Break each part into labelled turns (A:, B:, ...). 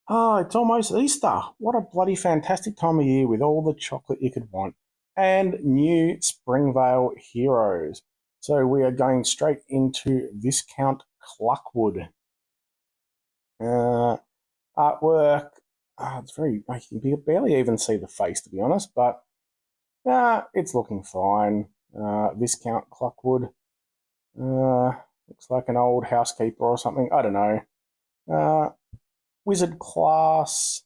A: Oh, it's almost Easter. What a bloody fantastic time of year with all the chocolate you could want. And new Springvale heroes. So we are going straight into Viscount Cluckwood. Uh, Artwork. It's very, you can barely even see the face to be honest, but it's looking fine. Viscount Cluckwood. Looks like an old housekeeper or something. I don't know. Uh, Wizard class.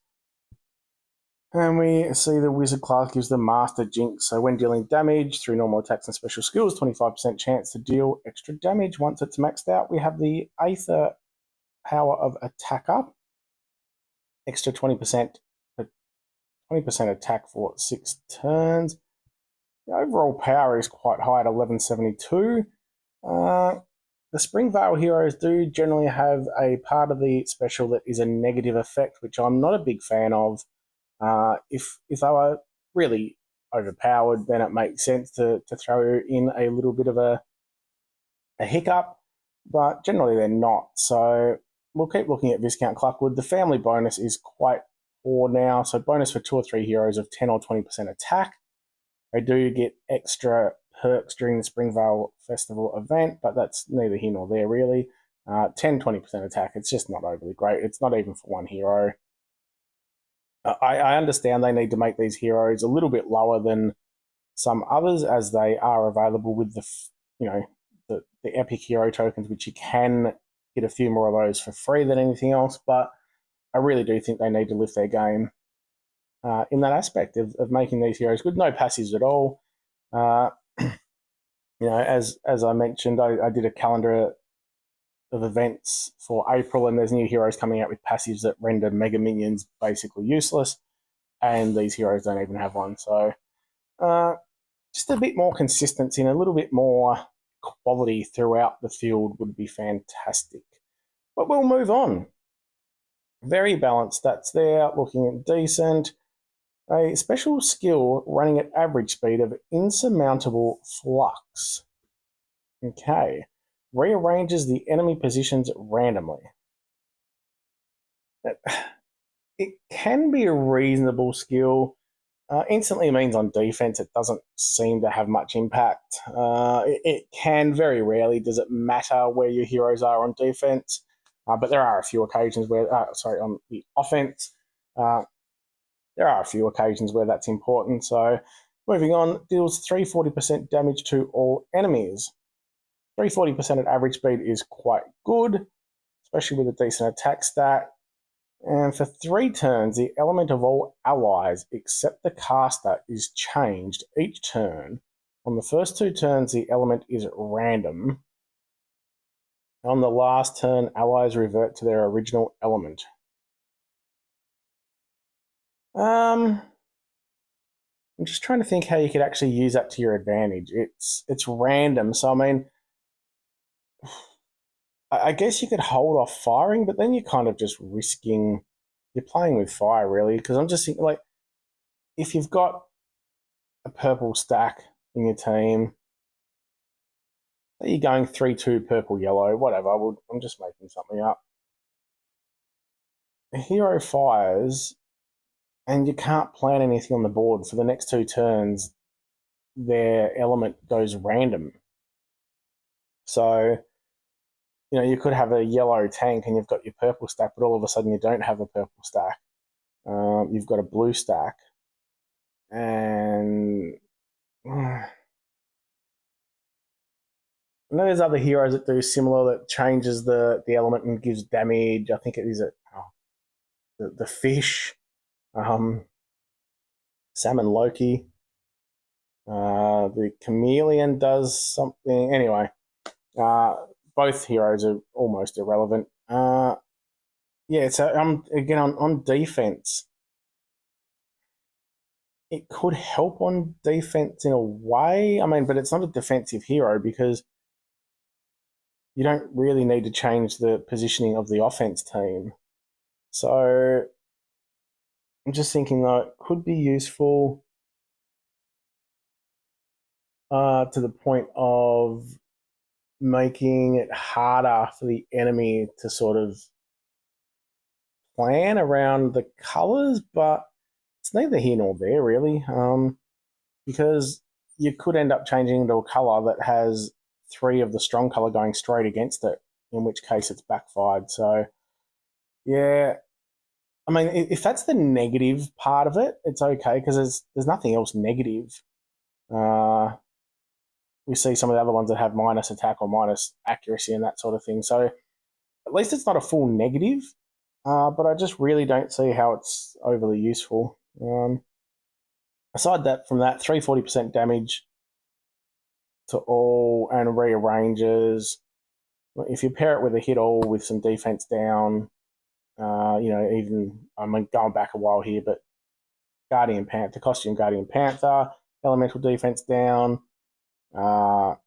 A: And we see the wizard class gives the master jinx. So when dealing damage through normal attacks and special skills, 25% chance to deal extra damage. Once it's maxed out, we have the Aether power of attack up. Extra 20% attack for 6 turns. The overall power is quite high at 1172. The Springvale heroes do generally have a part of the special that is a negative effect, which I'm not a big fan of. If they were really overpowered, then it makes sense to throw in a little bit of a hiccup, but generally they're not. So we'll keep looking at Viscount Cluckwood. The family bonus is quite poor now, so bonus for 2 or 3 heroes of 10 or 20% attack. They do get extra perks during the Springvale Festival event, but that's neither here nor there really. 10-20% attack, it's just not overly great. It's not even for one hero. I understand they need to make these heroes a little bit lower than some others, as they are available with the epic hero tokens, which you can get a few more of those for free than anything else. But I really do think they need to lift their game in that aspect of making these heroes good. No passives at all. As I mentioned, I did a calendar of events for April, and there's new heroes coming out with passives that render mega minions basically useless, and these heroes don't even have one. So just a bit more consistency and a little bit more quality throughout the field would be fantastic. But we'll move on. Very balanced stats there, looking decent. A special skill running at average speed of insurmountable flux. Okay. Rearranges the enemy positions randomly. It can be a reasonable skill. Instantly means on defense it doesn't seem to have much impact. It can very rarely does it matter where your heroes are on defense, but there are a few occasions where on the offense, there are a few occasions where that's important. So moving on, deals 340% damage to all enemies. 340% at average speed is quite good, especially with a decent attack stat. And for 3 turns, the element of all allies except the caster is changed each turn. On the first 2 turns, the element is random. On the last turn, allies revert to their original element. I'm just trying to think how you could actually use that to your advantage. It's random, so I mean, I guess you could hold off firing, but then you're kind of just risking. You're playing with fire, really, because I'm just thinking, like, if you've got a purple stack in your team, you're going 3-2 purple yellow, whatever. I'm just making something up. A hero fires, and you can't plan anything on the board for the next 2 turns. Their element goes random, so you could have a yellow tank and you've got your purple stack, but all of a sudden you don't have a purple stack. You've got a blue stack, and I know there's other heroes that do similar, that changes the element and gives damage. I think it is the fish, Salmon Loki. The chameleon does something. Anyway, both heroes are almost irrelevant. Yeah, so again on defense. It could help on defense in a way. I mean, but it's not a defensive hero because you don't really need to change the positioning of the offense team. So I'm just thinking that it could be useful to the point of making it harder for the enemy to sort of plan around the colours, but it's neither here nor there really, because you could end up changing into a colour that has 3 of the strong colour going straight against it, in which case it's backfired. So, yeah, I mean, if that's the negative part of it, it's okay because there's nothing else negative. We see some of the other ones that have minus attack or minus accuracy and that sort of thing. So at least it's not a full negative, but I just really don't see how it's overly useful. Aside from that, 340% damage to all and rearranges. If you pair it with a hit all with some defense down, even, I mean, going back a while here, but Guardian Panther, Costume Guardian Panther, elemental defense down. Look,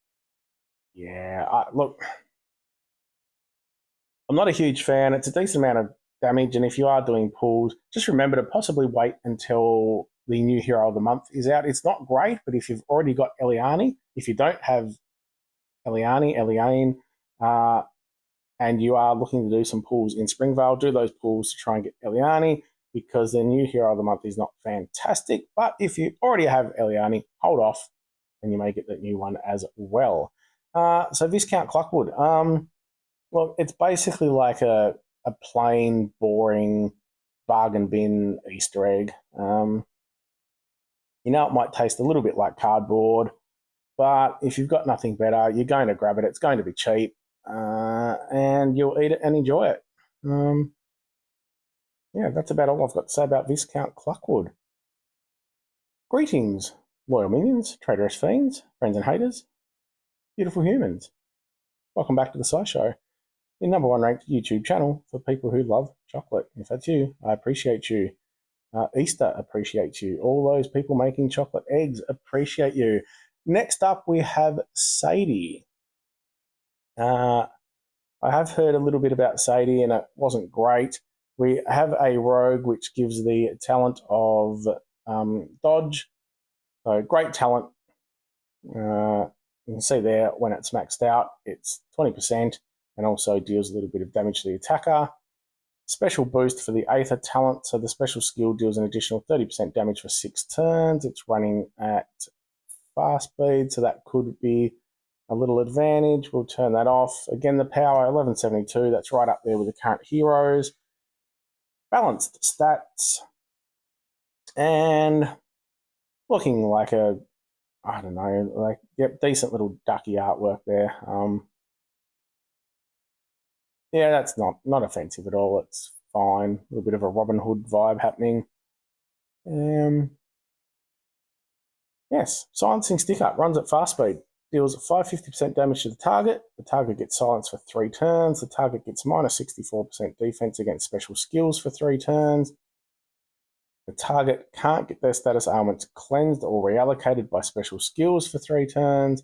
A: I'm not a huge fan. It's a decent amount of damage, and if you are doing pulls, just remember to possibly wait until the new Hero of the Month is out. It's not great, but if you've already got Eliane, if you don't have Eliane, and you are looking to do some pulls in Springvale, do those pulls to try and get Eliane, because the new Hero of the Month is not fantastic. But if you already have Eliane, hold off, and you may get the new one as well. So Viscount Cluckwood. Well, it's basically like a plain, boring bargain bin Easter egg. It might taste a little bit like cardboard, but if you've got nothing better, you're going to grab it. It's going to be cheap, and you'll eat it and enjoy it. That's about all I've got to say about Viscount Cluckwood. Greetings, loyal minions, traitorous fiends, friends and haters, beautiful humans. Welcome back to the SciShow, the #1 ranked YouTube channel for people who love chocolate. If that's you, I appreciate you. Easter appreciates you. All those people making chocolate eggs appreciate you. Next up, we have Sadie. I have heard a little bit about Sadie, and it wasn't great. We have a rogue which gives the talent of dodge. So great talent. You can see there when it's maxed out, it's 20% and also deals a little bit of damage to the attacker. Special boost for the Aether talent. So the special skill deals an additional 30% damage for 6 turns. It's running at fast speed, so that could be a little advantage. We'll turn that off. Again, the power, 1172. That's right up there with the current heroes. Balanced stats. And looking like decent little ducky artwork there. That's not offensive at all. It's fine. A little bit of a Robin Hood vibe happening. Yes, silencing stick up, runs at fast speed, deals 550% damage to the target. The target gets silenced for 3 turns. The target gets minus 64% defense against special skills for 3 turns. The target can't get their status ailments cleansed or reallocated by special skills for 3 turns.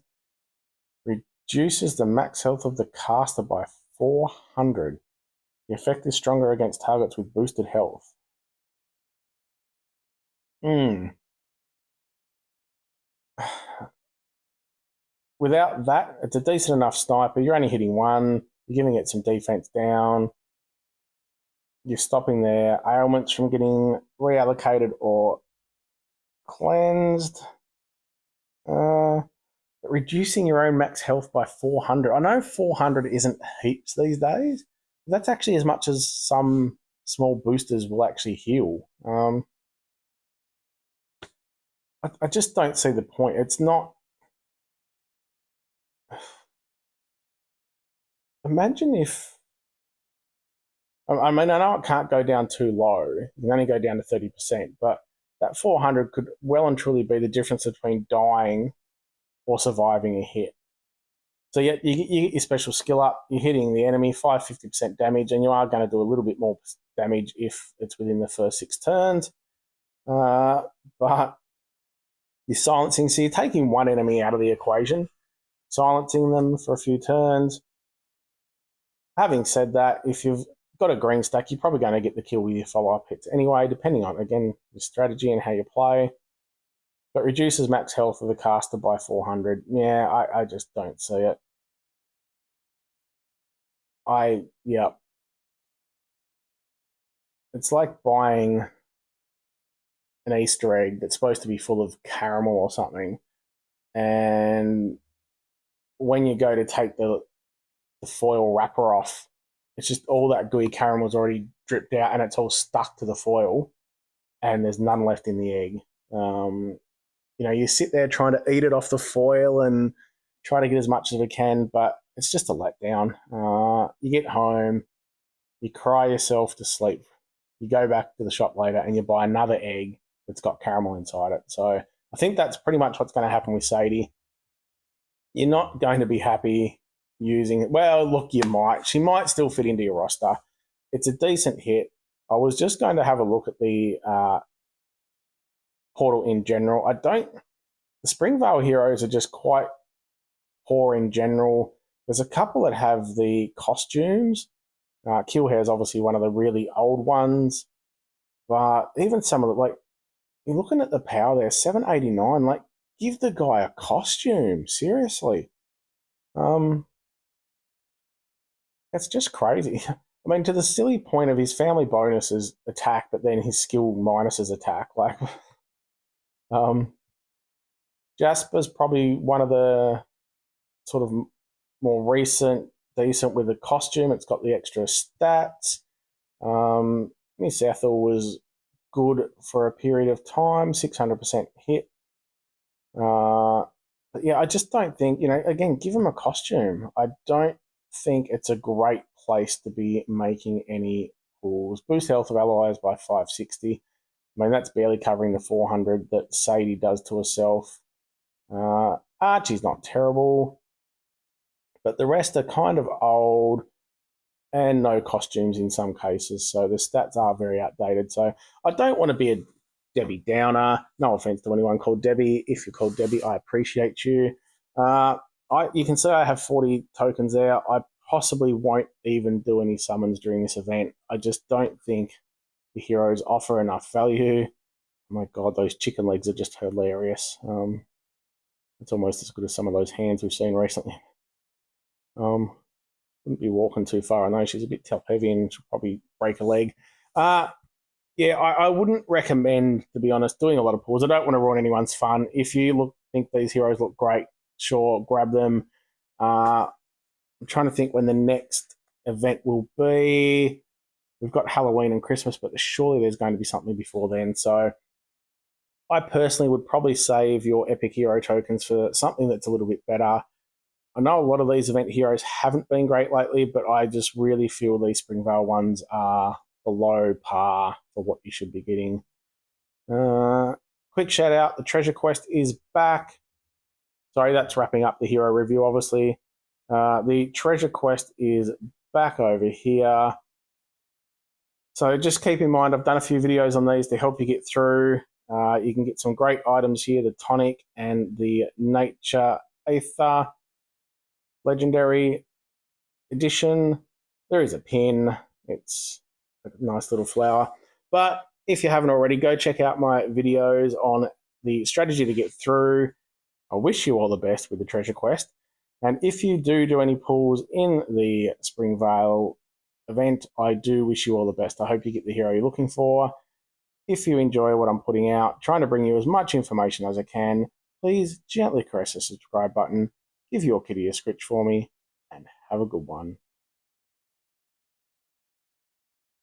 A: Reduces the max health of the caster by 400. The effect is stronger against targets with boosted health. Without that, it's a decent enough sniper. You're only hitting one. You're giving it some defense down. You're stopping their ailments from getting reallocated or cleansed. Reducing your own max health by 400. I know 400 isn't heaps these days. That's actually as much as some small boosters will actually heal. I just don't see the point. It's not... Imagine if... I mean, I know it can't go down too low. You can only go down to 30%, but that 400 could well and truly be the difference between dying or surviving a hit. So you get your special skill up, you're hitting the enemy, 550% damage, and you are going to do a little bit more damage if it's within the first 6 turns. But you're silencing, so you're taking one enemy out of the equation, silencing them for a few turns. Having said that, if you've got a green stack, you're probably going to get the kill with your follow-up hits anyway, depending on, again, your strategy and how you play. But reduces max health of the caster by 400. Yeah, I just don't see it. it's like buying an Easter egg that's supposed to be full of caramel or something, and when you go to take the foil wrapper off, it's just all that gooey caramel's already dripped out and it's all stuck to the foil, and there's none left in the egg. You sit there trying to eat it off the foil and try to get as much as we can, but it's just a letdown. You get home, you cry yourself to sleep. You go back to the shop later and you buy another egg that's got caramel inside it. So I think that's pretty much what's going to happen with Sadie. You're not going to be happy using it. Well, look, you might. She might still fit into your roster. It's a decent hit. I was just going to have a look at the portal in general. The Springvale heroes are just quite poor in general. There's a couple that have the costumes. Killhair is obviously one of the really old ones, but even some of the, like, you're looking at the power there, 789. Like, give the guy a costume, seriously. That's just crazy. I mean, to the silly point of his family bonus is attack, but then his skill minus is attack. Like, Jasper's probably one of the sort of more recent, decent with the costume. It's got the extra stats. Miss Ethel was good for a period of time, 600% hit. But yeah, I just don't think, again, give him a costume. I don't think it's a great place to be making any pulls. Boost health of allies by 560. I mean, that's barely covering the 400 that Sadie does to herself. Archie's not terrible, but the rest are kind of old and no costumes in some cases, so the stats are very outdated. So I don't want to be a Debbie Downer. No offense to anyone called Debbie. If you're called Debbie, I appreciate you. You can see I have 40 tokens there. I possibly won't even do any summons during this event. I just don't think the heroes offer enough value. Oh my god, those chicken legs are just hilarious. It's almost as good as some of those hands we've seen recently. Wouldn't be walking too far. I know she's a bit top heavy and she'll probably break a leg. Yeah, I wouldn't recommend, to be honest, doing a lot of pulls. I don't want to ruin anyone's fun. If you think these heroes look great, sure, grab them. I'm trying to think when the next event will be. We've got Halloween and Christmas, but surely there's going to be something before then. So I personally would probably save your epic hero tokens for something that's a little bit better. I know a lot of these event heroes haven't been great lately, but I just really feel these Springvale ones are below par for what you should be getting. Quick shout out, the treasure quest is back. Sorry, that's wrapping up the hero review, obviously. The treasure quest is back over here. So just keep in mind, I've done a few videos on these to help you get through. You can get some great items here, the tonic and the nature aether legendary edition. There is a pin. It's a nice little flower. But if you haven't already, go check out my videos on the strategy to get through. I wish you all the best with the treasure quest. And if you do any pulls in the Springvale event, I do wish you all the best. I hope you get the hero you're looking for. If you enjoy what I'm putting out, trying to bring you as much information as I can, please gently press the subscribe button, give your kitty a scritch for me, and have a good one.